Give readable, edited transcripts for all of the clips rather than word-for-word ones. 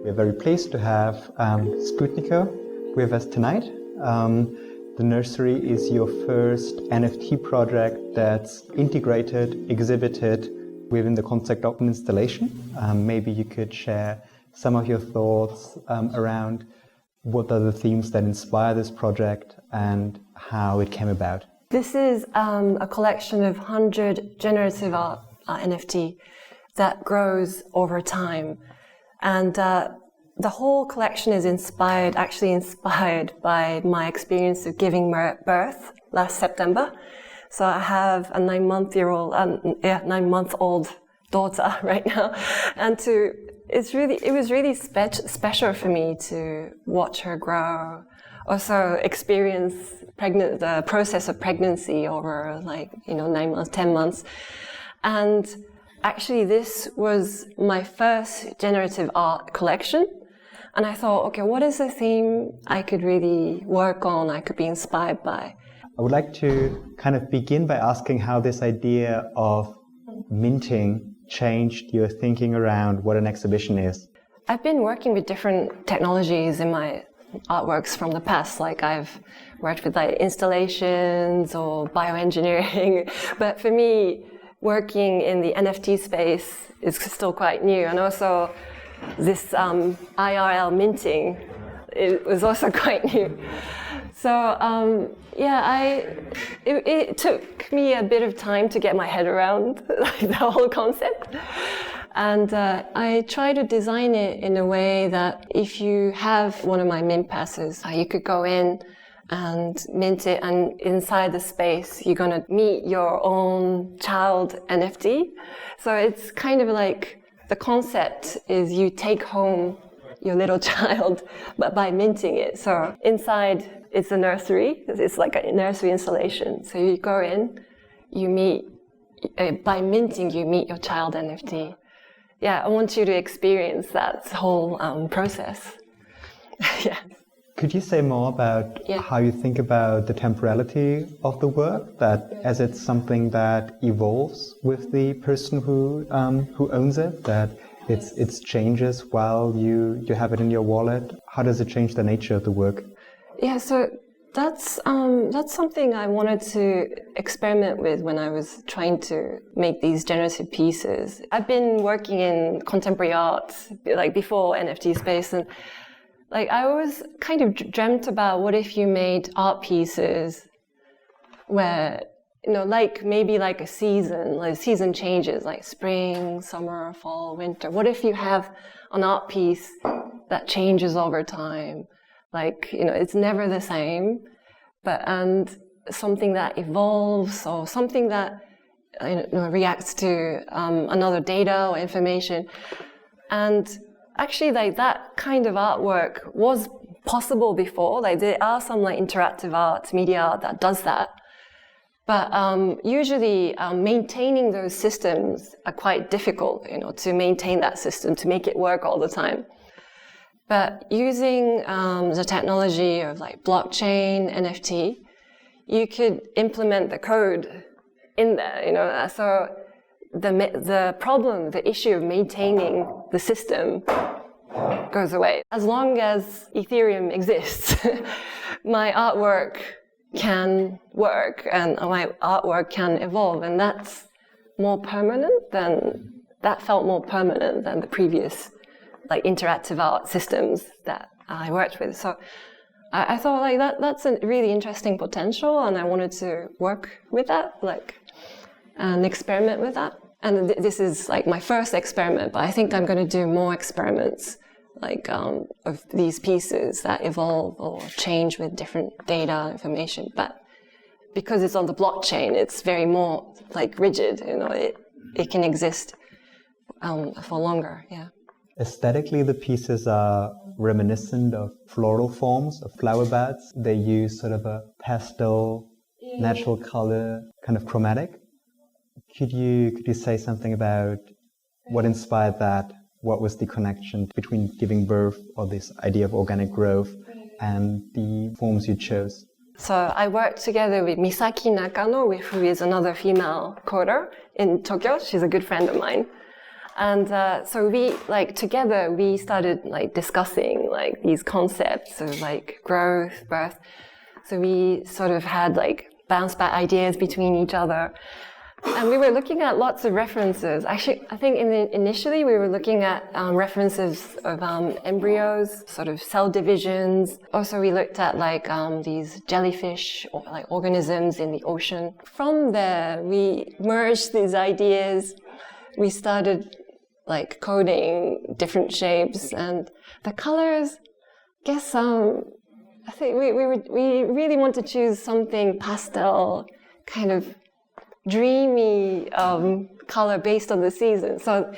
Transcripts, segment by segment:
We're very pleased to have Sputniko with us tonight. The Nursery is your first NFT project that's integrated, exhibited within the concept of an installation. Maybe you could share some of your thoughts around what are the themes that inspire this project and how it came about. This is a collection of 100 generative art NFT that grows over time. And the whole collection is inspired by my experience of giving birth last September. So I have a 9-month-old daughter right now, and it was really special for me to watch her grow. Also experience the process of pregnancy over 9 months, 10 months. And actually this was my first generative art collection. And I thought, okay, what is a theme I could really work on, I could be inspired by? I would like to kind of begin by asking how this idea of minting changed your thinking around what an exhibition is. I've been working with different technologies in my artworks from the past, like I've worked with installations or bioengineering, but for me, working in the NFT space is still quite new, and also this IRL minting, it was also quite new. So it took me a bit of time to get my head around the whole concept. And I try to design it in a way that if you have one of my mint passes, you could go in and mint it, and inside the space, you're going to meet your own child NFT. So it's kind of like the concept is you take home your little child, but by minting it. So inside, it's a nursery. It's like a nursery installation. So you go in, you meet, by minting, you meet your child NFT. Yeah, I want you to experience that whole process. Yeah. Could you say more about how you think about the temporality of the work, that as it's something that evolves with the person who owns it, that it's changes while you have it in your wallet? How does it change the nature of the work? Yeah, so that's something I wanted to experiment with when I was trying to make these generative pieces. I've been working in contemporary art, before NFT space, and I always kind of dreamt about what if you made art pieces where, maybe a season changes, like spring, summer, fall, winter. What if you have an art piece that changes over time? It's never the same, and something that evolves, or something that reacts to another data or information. And actually, that kind of artwork was possible before. There are some interactive art, media art that does that. But usually maintaining those systems are quite difficult, to maintain that system, to make it work all the time. But using the technology of blockchain, NFT, you could implement the code in there, so the issue of maintaining the system goes away. As long as Ethereum exists, my artwork can work and my artwork can evolve, and that felt more permanent than the previous interactive art systems that I worked with. So I thought that's a really interesting potential, and I wanted to work with that, and experiment with that. And this is my first experiment, but I think I'm going to do more experiments of these pieces that evolve or change with different data information. But because it's on the blockchain, it's very more rigid. It can exist for longer. Yeah. Aesthetically, the pieces are reminiscent of floral forms, of flower beds. They use sort of a pastel, natural color, kind of chromatic. Could you say something about what inspired that? What was the connection between giving birth, or this idea of organic growth, and the forms you chose? So I worked together with Misaki Nakano, who is another female coder in Tokyo. She's a good friend of mine. And so we, like, together, we started, like, discussing, like, these concepts of, like, growth, birth. So we sort of had, like, bounce back ideas between each other. And we were looking at lots of references. Actually, I think initially we were looking at references of embryos, sort of cell divisions. Also, we looked at like these jellyfish or like organisms in the ocean. From there, we merged these ideas. We started like coding different shapes and the colors. I guess I think we really want to choose something pastel, kind of dreamy color based on the season. So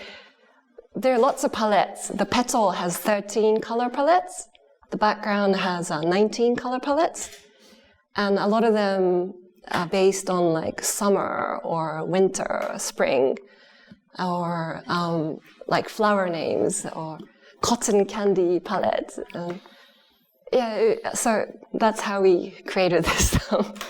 there are lots of palettes. The petal has 13 color palettes. The background has 19 color palettes. And a lot of them are based on like summer or winter or spring or like flower names or cotton candy palette. So that's how we created this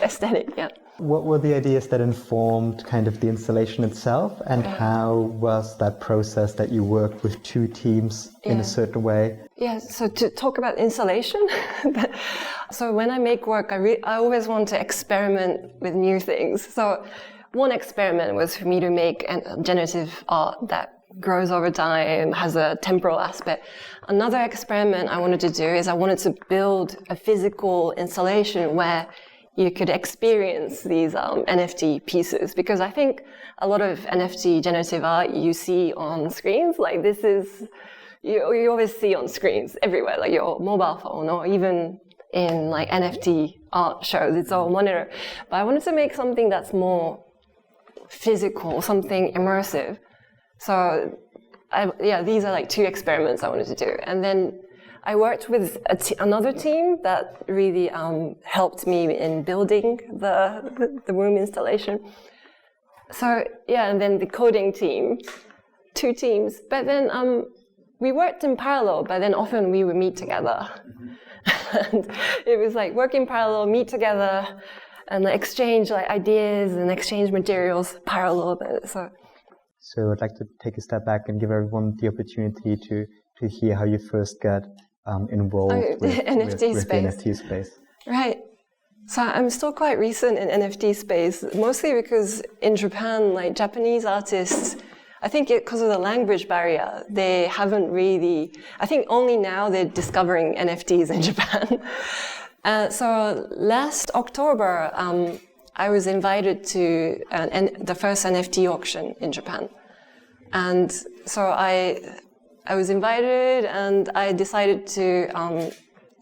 aesthetic, yeah. What were the ideas that informed kind of the installation itself, and how was that process that you worked with two teams in a certain way? Yeah, so to talk about installation, so when I make work, I always want to experiment with new things. So one experiment was for me to make a generative art that grows over time, has a temporal aspect. Another experiment I wanted to do is I wanted to build a physical installation where you could experience these NFT pieces, because I think a lot of NFT generative art you see on screens, like this is, you always see on screens everywhere, like your mobile phone or even in like NFT art shows, it's all monitor. But I wanted to make something that's more physical, something immersive. So these are like two experiments I wanted to do. And then I worked with another team that really helped me in building the room installation. So and then the coding team, two teams. But then we worked in parallel, but then often we would meet together. And it was like work in parallel, meet together, and exchange like ideas and exchange materials parallel. So I'd like to take a step back and give everyone the opportunity to hear how you first got involved with the NFT space. Right. So I'm still quite recent in NFT space, mostly because in Japan, like Japanese artists, I think because of the language barrier, they haven't really, I think only now they're discovering NFTs in Japan. So last October, I was invited to the first NFT auction in Japan. And so I was invited, and I decided to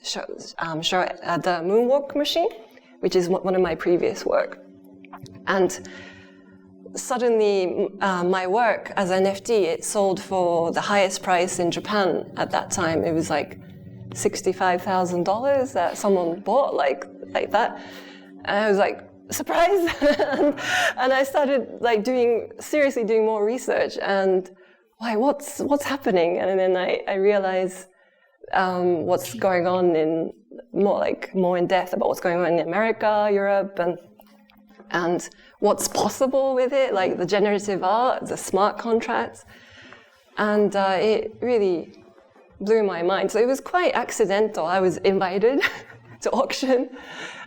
show the moonwalk machine, which is one of my previous work. And suddenly, my work as an NFT, it sold for the highest price in Japan at that time. It was like $65,000 that someone bought like that. And I was like, surprise! And I started like seriously doing more research and what's happening? And then I realized what's going on in more in depth about what's going on in America, Europe, and what's possible with it, like the generative art, the smart contracts, and it really blew my mind. So it was quite accidental. I was invited to auction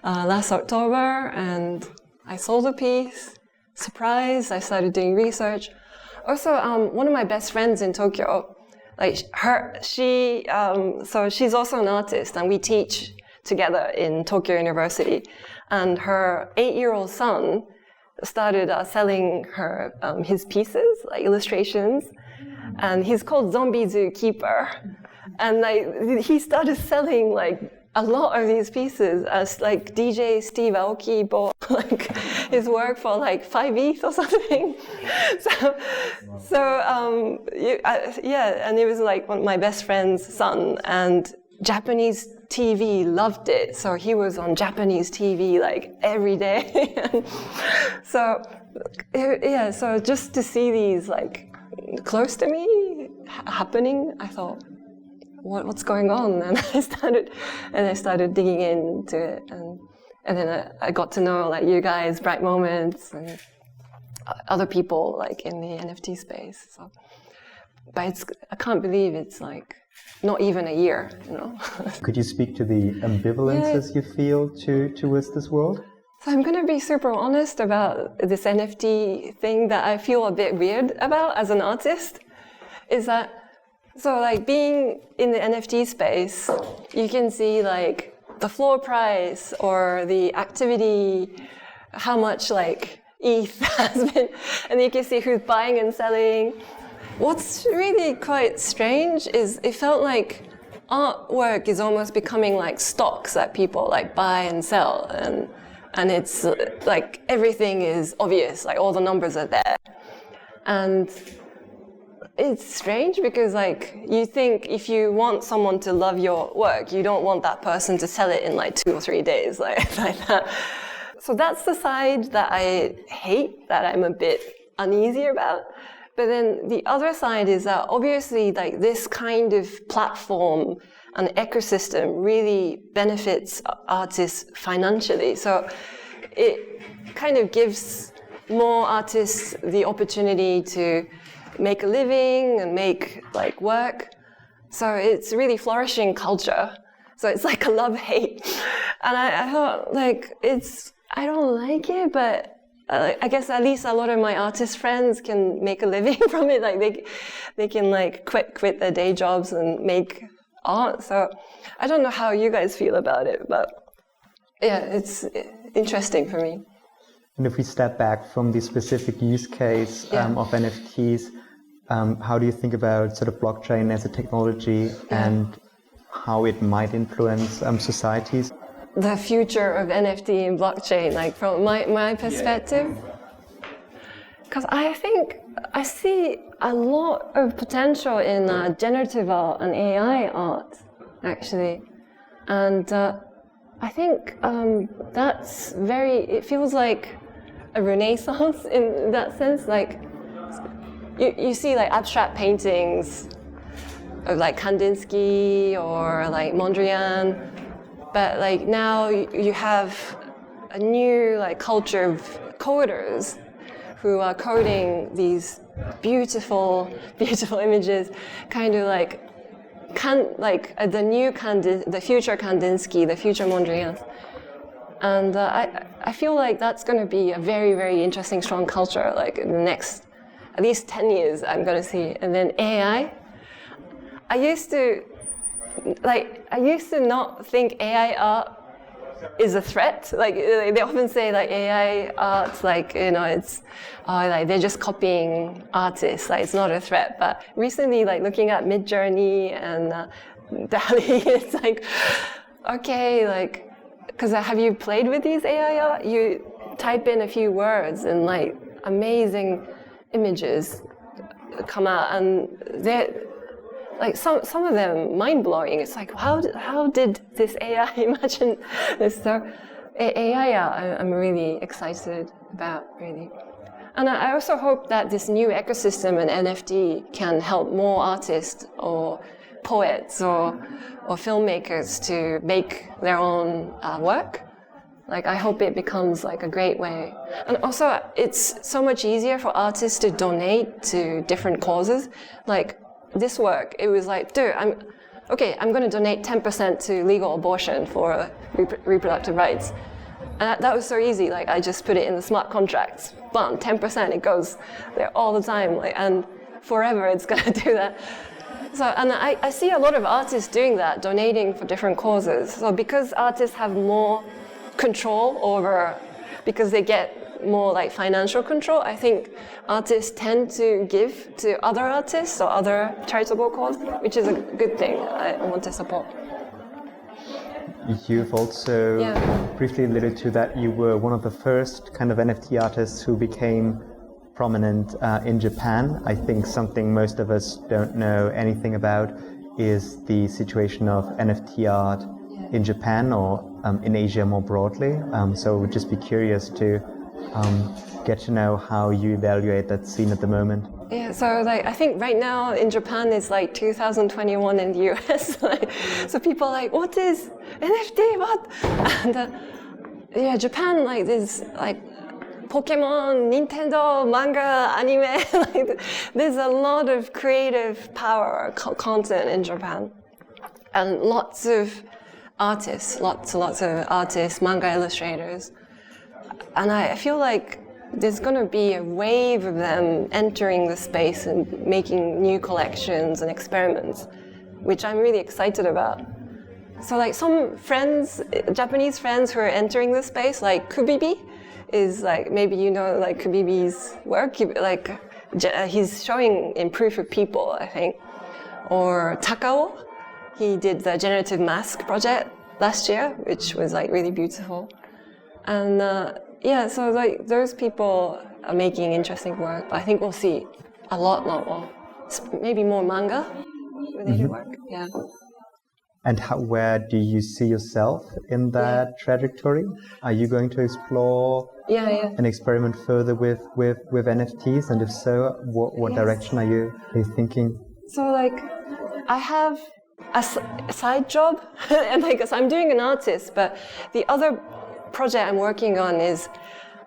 last October, and I sold a piece. Surprise! I started doing research. Also, one of my best friends in Tokyo, so she's also an artist, and we teach together in Tokyo University. And her 8-year-old son started selling her his pieces, like illustrations, and he's called Zombie Zookeeper. And he started selling like a lot of these pieces as like DJ Steve Aoki bought like his work for like 5 ETH or something. And it was like one of my best friend's son, and Japanese TV loved it. So he was on Japanese TV like every day. So just to see these like close to me happening, I thought, what's going on? And I started digging into it, and then I got to know like you guys, Bright Moments, and other people like in the NFT space. So but I can't believe it's like not even a year, you know. Could you speak to the ambivalences you feel towards this world? So I'm going to be super honest about this NFT thing that I feel a bit weird about as an artist. Is that, so like being in the NFT space, you can see like the floor price or the activity, how much like ETH has been, and you can see who's buying and selling. What's really quite strange is it felt like artwork is almost becoming like stocks that people like buy and sell, and it's like everything is obvious, like all the numbers are there. And it's strange because like you think if you want someone to love your work, you don't want that person to sell it in like 2 or 3 days, like that. So that's the side that I hate, that I'm a bit uneasy about. But then the other side is that obviously like this kind of platform and ecosystem really benefits artists financially. So it kind of gives more artists the opportunity to make a living and make like work. So it's really flourishing culture. So it's like a love-hate. And I thought like I don't like it, but I guess at least a lot of my artist friends can make a living from it. Like they can like quit their day jobs and make art. So I don't know how you guys feel about it, but yeah, it's interesting for me. And if we step back from the specific use case of NFTs, how do you think about sort of blockchain as a technology and how it might influence societies? The future of NFT and blockchain, like from my perspective, because I think I see a lot of potential in generative art and AI art, actually, and I think it feels like a renaissance in that sense. Like you see like abstract paintings of like Kandinsky or like Mondrian. But like now you have a new like culture of coders who are coding these beautiful, beautiful images, kind of like the future Kandinsky, the future Mondrian. And I feel like that's going to be a very, very interesting, strong culture. Like in the next at least 10 years, I'm going to see. And then AI. I used to not think AI art is a threat. Like they often say like AI art, like, you know, it's like they're just copying artists. Like it's not a threat. But recently, like looking at Midjourney and DALL-E, it's like, okay, like, because have you played with these AI art? You type in a few words and like amazing images come out, and they're like some of them mind-blowing. It's like, how did this AI imagine this? So AI I'm really excited about, really. And I also hope that this new ecosystem and NFT can help more artists or poets or filmmakers to make their own work. Like I hope it becomes like a great way. And also it's so much easier for artists to donate to different causes. Like this work, it was like, dude, I'm going to donate 10% to legal abortion for reproductive rights. And that was so easy. Like I just put it in the smart contracts. Bam, 10%, it goes there all the time. Like, and forever it's going to do that. So, and I see a lot of artists doing that, donating for different causes. So because artists have more control over, because they get more like financial control, I think artists tend to give to other artists or other charitable causes, which is a good thing. I want to support. You've also briefly alluded to that you were one of the first kind of NFT artists who became prominent in Japan. I think something most of us don't know anything about is the situation of NFT art in Japan or in Asia more broadly. So we'd just be curious to get to know how you evaluate that scene at the moment. Yeah, so like I think right now in Japan it's like 2021 in the US. So people are like, what is NFT? What? And Japan like is like Pokemon, Nintendo, manga, anime. Like, there's a lot of creative power, content in Japan. And lots of artists, lots of artists, manga illustrators. And I feel like there's going to be a wave of them entering the space and making new collections and experiments, which I'm really excited about. So like some friends, Japanese friends who are entering the space, like Kubibi, is like, maybe you know like Kubibi's work, like he's showing in Proof of People, I think. Or Takao, he did the generative mask project last year, which was like really beautiful. And yeah, so like those people are making interesting work, but I think we'll see a lot more, maybe more manga related work, yeah. And where do you see yourself in that trajectory? Are you going to explore and experiment further with NFTs? And if so, what direction are you thinking? So like, I have a side job, and like, so I'm doing an artist, but the other project I'm working on is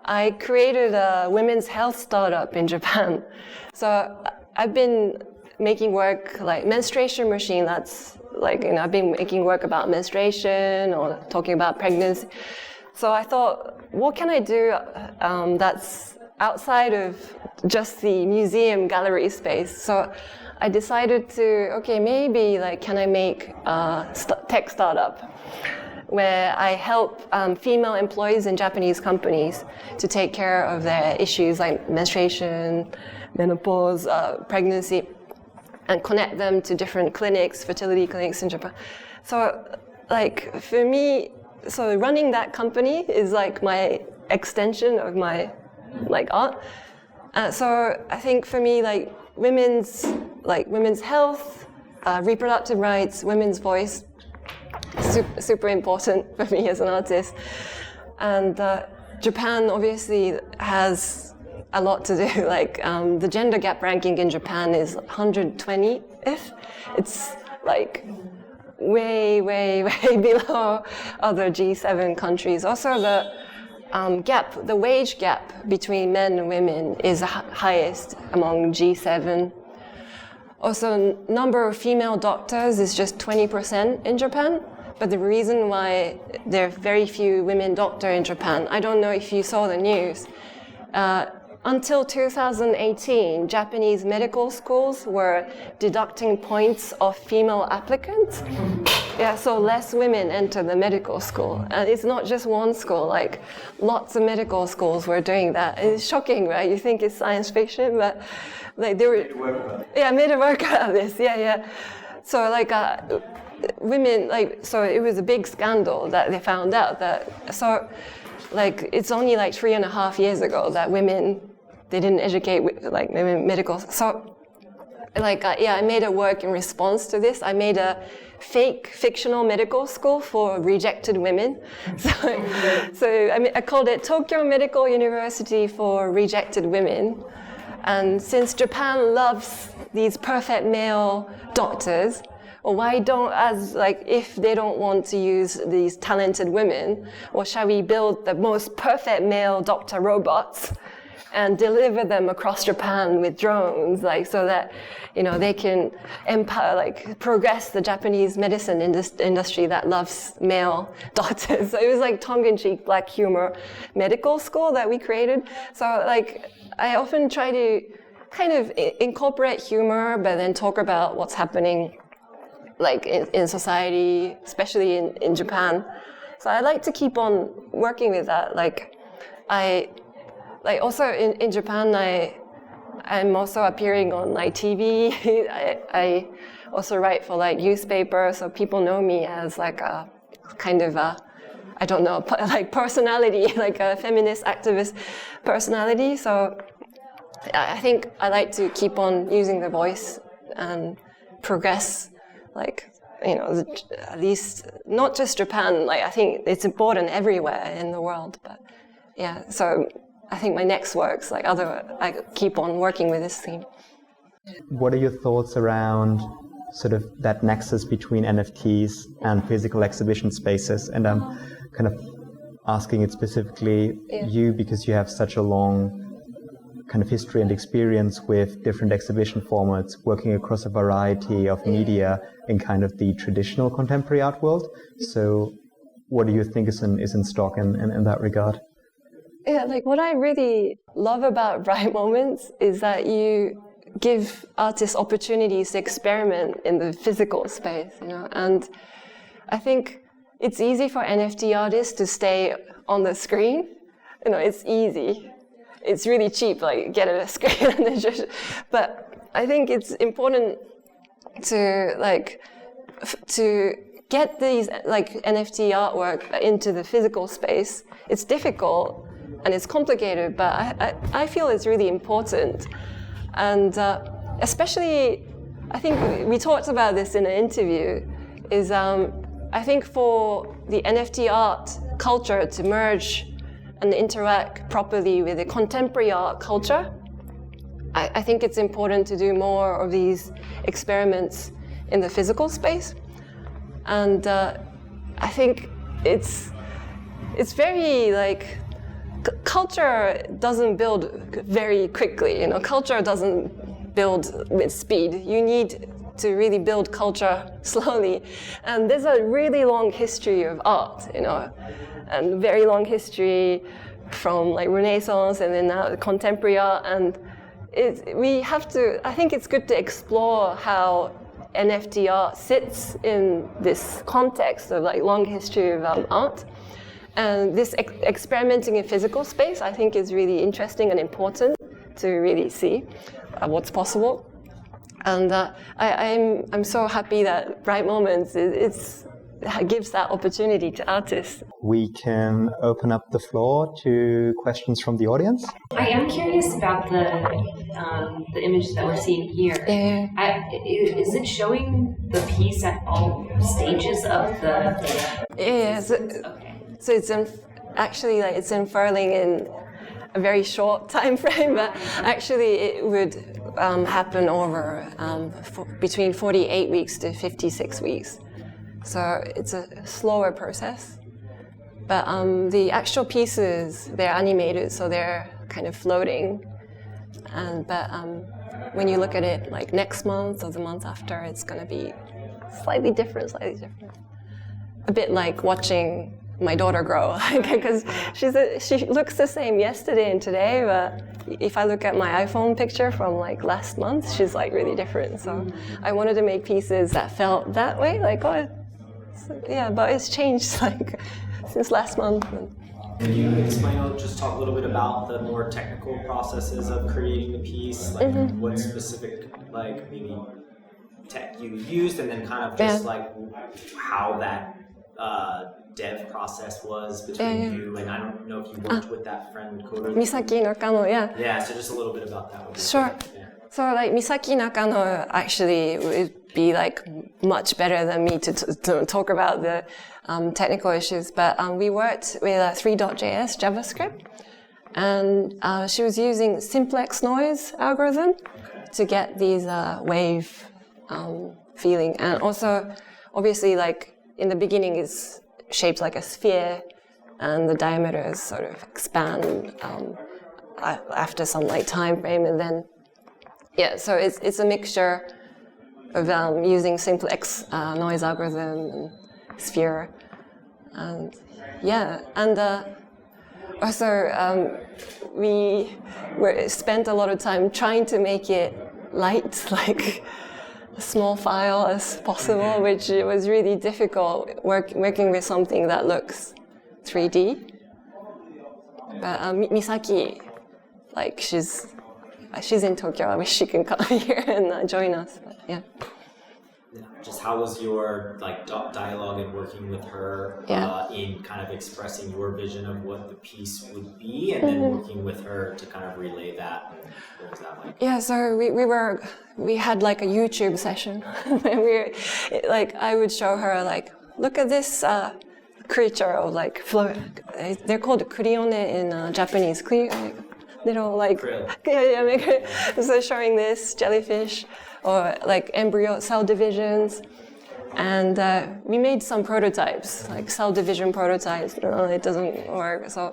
I created a women's health startup in Japan. So I've been making work like menstruation machine, that's like, you know, I've been making work about menstruation or talking about pregnancy. So I thought, what can I do that's outside of just the museum gallery space? So I decided to, okay, maybe like, can I make a tech startup where I help female employees in Japanese companies to take care of their issues like menstruation, menopause, pregnancy, and connect them to different clinics, fertility clinics in Japan. So like for me, so running that company is like my extension of my like art. So I think for me, like women's health, reproductive rights, women's voice, super important for me as an artist. And Japan obviously has a lot to do. Like the gender gap ranking in Japan is 120th. It's like way below other G7 countries. Also the wage gap between men and women is the highest among G7. Also, number of female doctors is just 20% in Japan. But the reason why there are very few women doctors in Japan, I don't know if you saw the news. Until 2018, Japanese medical schools were deducting points of female applicants. Yeah, so less women enter the medical school. And it's not just one school, like lots of medical schools were doing that. It's shocking, right? You think it's science fiction, but like they were, made a work out of this, yeah. So like women, like, so it was a big scandal that they found out that, so like it's only like 3.5 years ago that women, they didn't educate like women medical. So like, I made a work in response to this. I made a fake fictional medical school for rejected women. So I called it Tokyo Medical University for Rejected Women. And since Japan loves these perfect male doctors, or why don't, as like, if they don't want to use these talented women, or shall we build the most perfect male doctor robots and deliver them across Japan with drones, like, so that, you know, they can empower, like, progress the Japanese medicine industry that loves male doctors. So it was like tongue-in-cheek black humor medical school that we created. So like, I often try to kind of incorporate humor, but then talk about what's happening like in society, especially in Japan. So I like to keep on working with that. Like also in Japan, I'm also appearing on like TV. I also write for like newspaper, so people know me as like a kind of a, I don't know, like personality, like a feminist activist personality. So I think I like to keep on using the voice and progress, like, you know, at least not just Japan, like I think it's important everywhere in the world. But yeah, so I think my next works, like I keep on working with this theme. What are your thoughts around sort of that nexus between NFTs and physical exhibition spaces? And I'm kind of asking it specifically you, because you have such a long kind of history and experience with different exhibition formats, working across a variety of media in kind of the traditional contemporary art world. So what do you think is in stock in that regard? Yeah, like what I really love about Bright Moments is that you give artists opportunities to experiment in the physical space, you know, and I think it's easy for NFT artists to stay on the screen. You know, it's easy. It's really cheap, like get a screen and then just, but I think it's important to get these like NFT artwork into the physical space. It's difficult and it's complicated, but I feel it's really important. And especially, I think we talked about this in an interview, is I think for the NFT art culture to merge and interact properly with the contemporary art culture, I think it's important to do more of these experiments in the physical space. And I think it's very like, culture doesn't build very quickly, you know, culture doesn't build with speed. You need to really build culture slowly. And there's a really long history of art, you know, and very long history from like Renaissance and then now contemporary art. And I think it's good to explore how NFT art sits in this context of like long history of art. And this experimenting in physical space, I think, is really interesting and important to really see what's possible. And I'm so happy that Bright Moments gives that opportunity to artists. We can open up the floor to questions from the audience. I am curious about the image that we're seeing here. Is it showing the piece at all stages of the? Yes. So it's it's unfurling in a very short time frame, but actually it would happen over between 48 weeks to 56 weeks. So it's a slower process. But the actual pieces, they're animated, so they're kind of floating. But when you look at it like next month or the month after, it's going to be slightly different. A bit like watching my daughter grow, because she looks the same yesterday and today, but if I look at my iPhone picture from like last month, she's like really different. So I wanted to make pieces that felt that way, like, but it's changed like since last month. Can you explain, just talk a little bit about the more technical processes of creating the piece, like what specific, like maybe tech you used, and then kind of just like how that dev process was between you, and I don't know if you worked with that friend coder. Misaki Nakano, Yeah, so just a little bit about that. Sure. So like Misaki Nakano actually would be like much better than me to talk about the technical issues, but we worked with 3.js JavaScript, and she was using simplex noise algorithm to get these wave feeling, and also obviously like in the beginning is shaped like a sphere, and the diameters sort of expand after some like time frame, and then so it's a mixture of using simplex noise algorithm and sphere, and also we spent a lot of time trying to make it light, like a small file as possible, which was really difficult working with something that looks 3D. But Misaki, like she's in Tokyo. I wish she can come here and join us. But, Just how was your like dialogue and working with her in kind of expressing your vision of what the piece would be, and then working with her to kind of relay that? And what was that like? Yeah, so we had like a YouTube session, and I would show her like, look at this creature of like they're called kurione in Japanese. Little like so showing this jellyfish or like embryo cell divisions, And we made some prototypes, like cell division prototypes. No, it doesn't work. So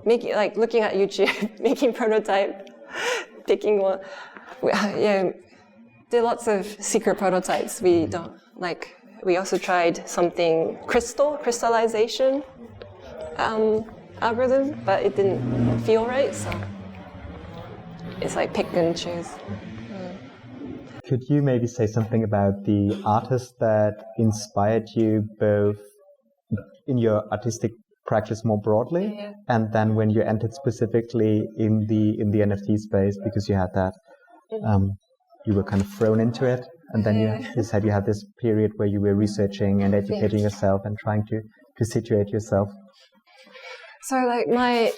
looking at YouTube, making prototype, picking one. Yeah, there are lots of secret prototypes. We also tried something crystallization algorithm, but it didn't feel right. So it's like pick and choose. Could you maybe say something about the artists that inspired you both in your artistic practice more broadly, and then when you entered specifically in the NFT space, because you had that, you were kind of thrown into it, and then you said you had this period where you were researching and educating yourself and trying to situate yourself. So like my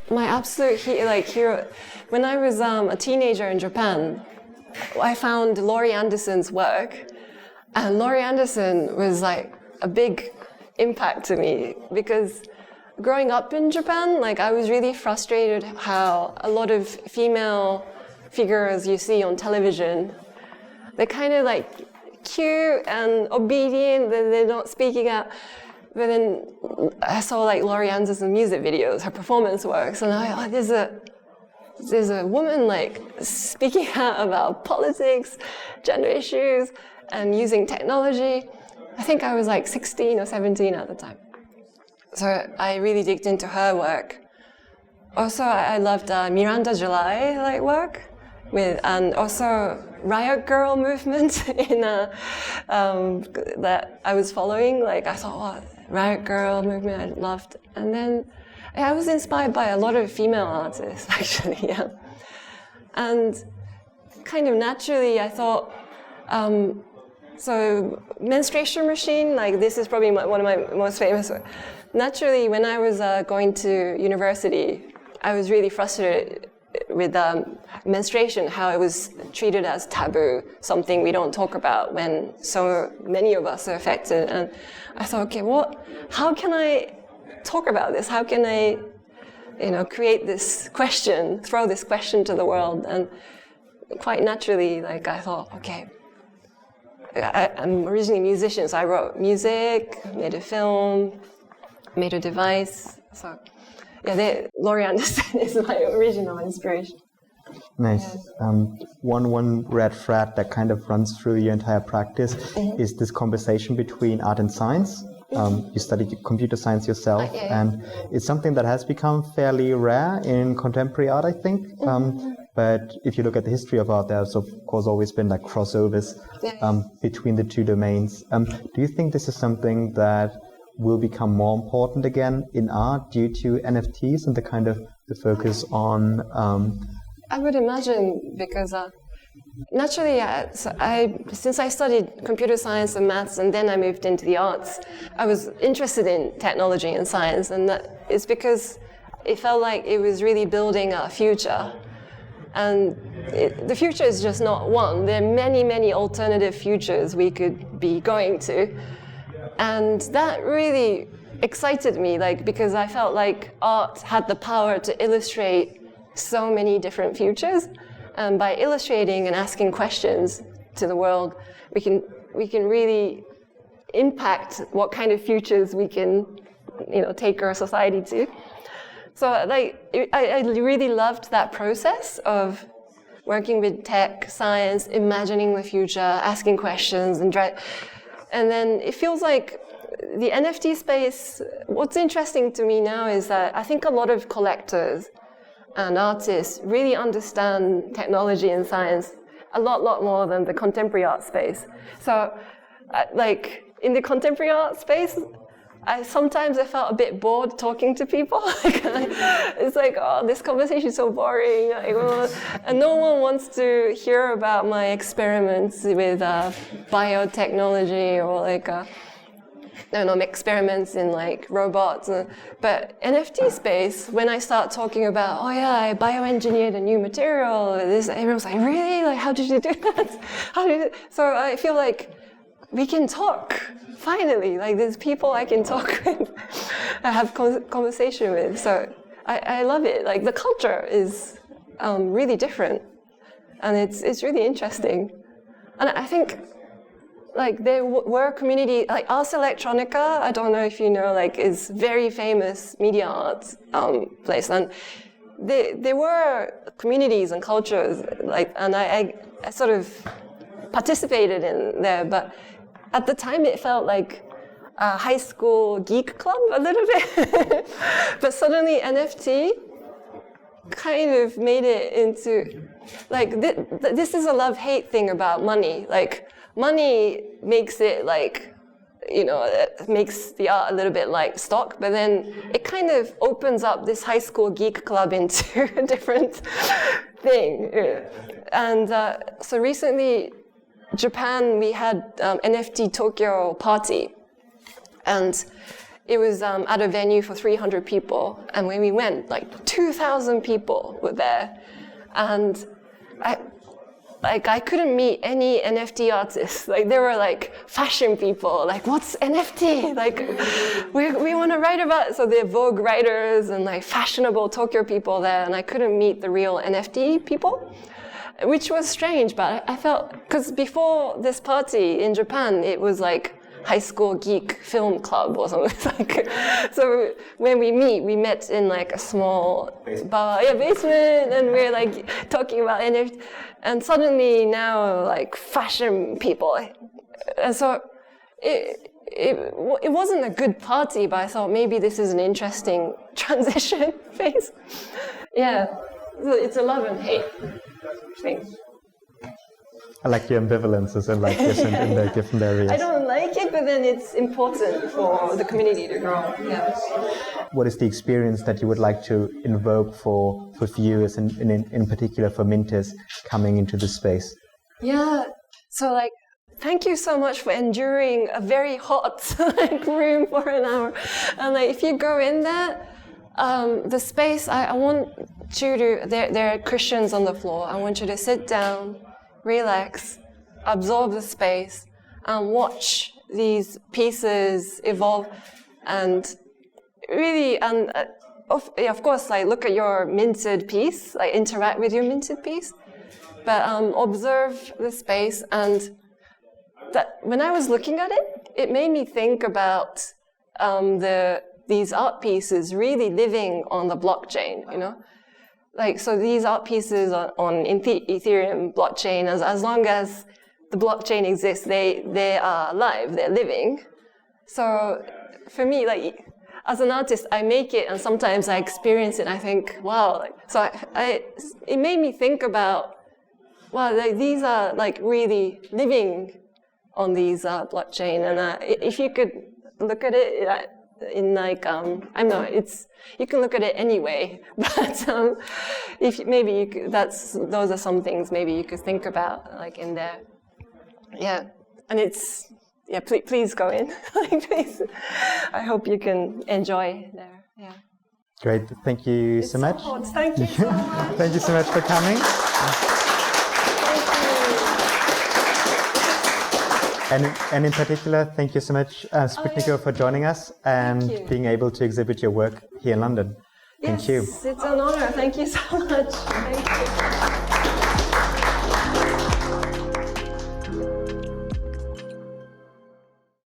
absolute hero, when I was a teenager in Japan, I found Laurie Anderson's work, and Laurie Anderson was like a big impact to me because growing up in Japan, like I was really frustrated how a lot of female figures you see on television, they're kind of like cute and obedient, they're not speaking out. But then I saw like Laurie Anderson's music videos, her performance works, and there's a woman like speaking out about politics, gender issues, and using technology. I think I was like 16 or 17 at the time. So I really digged into her work. Also, I loved Miranda July work and also Riot Girl movement in that I was following. Like I thought, Riot Girl movement I loved, and then I was inspired by a lot of female artists, actually, yeah. And kind of naturally, I thought, so menstruation machine, like this is probably one of my most famous. Naturally, when I was going to university, I was really frustrated with menstruation, how it was treated as taboo, something we don't talk about when so many of us are affected. And I thought, okay, how can I talk about this? How can I, create this question, throw this question to the world? And quite naturally, I thought, okay, I'm originally a musician, so I wrote music, made a film, made a device. So, Laurie Anderson is my original inspiration. Nice. One red thread that kind of runs through your entire practice is this conversation between art and science. You studied computer science yourself, and it's something that has become fairly rare in contemporary art, I think. But if you look at the history of art, there's of course always been crossovers between the two domains. Do you think this is something that will become more important again in art due to NFTs and the kind of the focus on? I would imagine, because naturally, since I studied computer science and maths, and then I moved into the arts, I was interested in technology and science, and that is because it felt like it was really building a future. And the future is just not one. There are many, many alternative futures we could be going to. And that really excited me, because I felt like art had the power to illustrate so many different futures. And by illustrating and asking questions to the world, we can really impact what kind of futures we can, take our society to. So I really loved that process of working with tech, science, imagining the future, asking questions, and then it feels like the NFT space, what's interesting to me now is that I think a lot of collectors and artists really understand technology and science a lot more than the contemporary art space. So in the contemporary art space, sometimes I felt a bit bored talking to people. It's this conversation is so boring. And no one wants to hear about my experiments with biotechnology or experiments in robots. But NFT space, when I start talking about, I bioengineered a new material, everyone's like, really? How did you do that? So I feel like we can talk. Finally, there's people I can talk with, I have conversation with. So I love it. The culture is really different, and it's really interesting. And I think like there were community, like Ars Electronica, I don't know if you know, like is very famous media arts place, and there were communities and cultures, like, and I sort of participated in there, but at the time it felt like a high school geek club a little bit, but suddenly NFT kind of made it into, like, this is a love-hate thing about money. Like, money makes it like, you know, it makes the art a little bit like stock, but then it kind of opens up this high school geek club into a different thing. And so recently, Japan, we had NFT Tokyo party, and it was at a venue for 300 people, and when we went, like 2,000 people were there, and I couldn't meet any NFT artists. Like, there were like fashion people, like, what's NFT? Like, we want to write about it. So there are Vogue writers and like fashionable Tokyo people there, and I couldn't meet the real NFT people, which was strange, but I felt, because before this party in Japan, it was like high school geek film club or something. Like, so when we met in like a small basement, and we're like talking about NFT, and suddenly now like fashion people, and so it wasn't a good party, but I thought maybe this is an interesting transition phase. Yeah, it's a love and hate thing. I like your ambivalences and like different in the different areas. I don't like it, but then it's important for the community to grow. Yeah. What is the experience that you would like to invoke for viewers and in particular for minters coming into the space? Yeah. So like, thank you so much for enduring a very hot like room for an hour. And like, if you go in there, the space, I want you to, there are cushions on the floor. I want you to sit down, relax, absorb the space, and watch these pieces evolve, and really, and of course, like, look at your minted piece, like interact with your minted piece, but observe the space. And that when I was looking at it, it made me think about these art pieces really living on the blockchain, you know? Like, so these art pieces on Ethereum blockchain, as long as the blockchain exists, they are alive, they're living. So for me, like, as an artist, I make it, and sometimes I experience it, and I think, wow. Like, so it made me think about, wow, like, these are like really living on these blockchain. And if you could look at it in like, I know you can look at it anyway, but if maybe you could, those are some things maybe you could think about, like, in there. Yeah, and it's, yeah, please go in. Like, please. I hope you can enjoy there. Yeah. Great, thank you so much. Hot. Thank you so much. Thank you so much for coming. And in particular, thank you so much, Sputniko, for joining us and being able to exhibit your work here in London. Thank you. Yes, it's an honor. Thank you so much. Thank you.